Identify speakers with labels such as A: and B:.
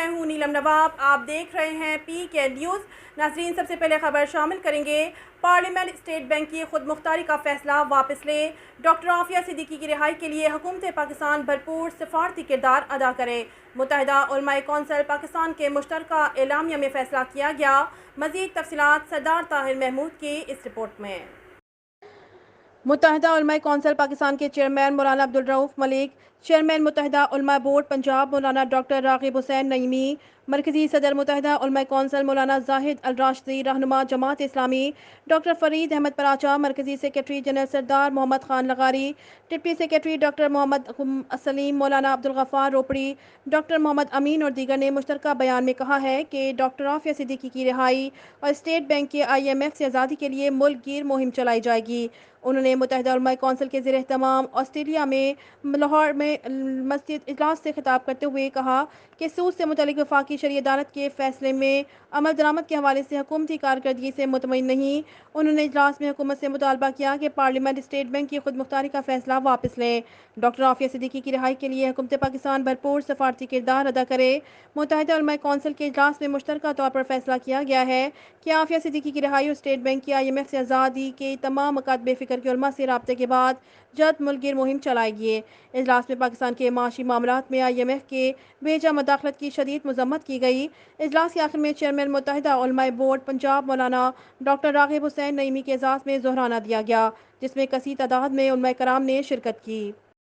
A: میں ہوں نیلم نواب، آپ دیکھ رہے ہیں پی کے نیوز۔ ناظرین، سب سے پہلے خبر شامل کریں گے۔ پارلیمنٹ اسٹیٹ بینک کی خود مختاری کا فیصلہ واپس لے۔ ڈاکٹر عافیہ صدیقی کی رہائی کے لیے حکومت پاکستان بھرپور سفارتی کردار ادا کرے۔ متحدہ علماء کونسل پاکستان کے مشترکہ اعلامیہ میں فیصلہ کیا گیا۔ مزید تفصیلات سردار طاہر محمود کی اس رپورٹ میں۔ متحدہ علماء کونسل پاکستان کے چیئرمین مولانا عبدالرؤف ملک، چیئرمین متحدہ علماء بورڈ پنجاب مولانا ڈاکٹر راغب حسین نعیمی، مرکزی صدر متحدہ علماء کونسل مولانا زاہد الراشدی، رہنما جماعت اسلامی ڈاکٹر فرید احمد پراچا، مرکزی سیکریٹری جنرل سردار Muhammad Khan لغاری، deputy secretary doctor محمد سلیم، مولانا عبدالغفار روپڑی، ڈاکٹر محمد امین اور دیگر نے مشترکہ بیان میں کہا ہے کہ ڈاکٹر عافیہ صدیقی کی رہائی اور اسٹیٹ بینک کے IMF سے آزادی کے لیے ملک گیر مہم چلائی جائے گی۔ انہوں نے متحدہ علماء کونسل کے زیر اہتمام آسٹریلیا میں لاہور میں مسجد اجلاس سے خطاب کرتے ہوئے کہا کہ سود سے متعلق وفاقی شرعی عدالت کے فیصلے میں عمل درآمد کے حوالے سے حکومتی کارکردگی سے مطمئن نہیں۔ انہوں نے اجلاس میں حکومت سے مطالبہ کیا کہ پارلیمنٹ اسٹیٹ بینک کی خود مختاری کا فیصلہ واپس لیں۔ ڈاکٹر عافیہ صدیقی کی رہائی کے لیے حکومت پاکستان بھرپور سفارتی کردار ادا کرے۔ متحدہ علماء کونسل کے اجلاس میں مشترکہ طور پر فیصلہ کیا گیا ہے کہ عافیہ صدیقی کی رہائی اور اسٹیٹ بینک کی IMF سے آزادی کے تمام مکاتب فکر کے علماء سے رابطے کے بعد جلد ملک گیر مہم چلائے گی۔ اجلاس میں پاکستان کے معاشی معاملات میں IMF کے بے جا مداخلت کی شدید مذمت کی گئی۔ اجلاس کے آخر میں چیئرمین متحدہ علماء بورڈ پنجاب مولانا ڈاکٹر راغب حسین نعیمی کے اعزاز میں ظہرانہ دیا گیا، جس میں کثیر تعداد میں علماء کرام نے شرکت کی۔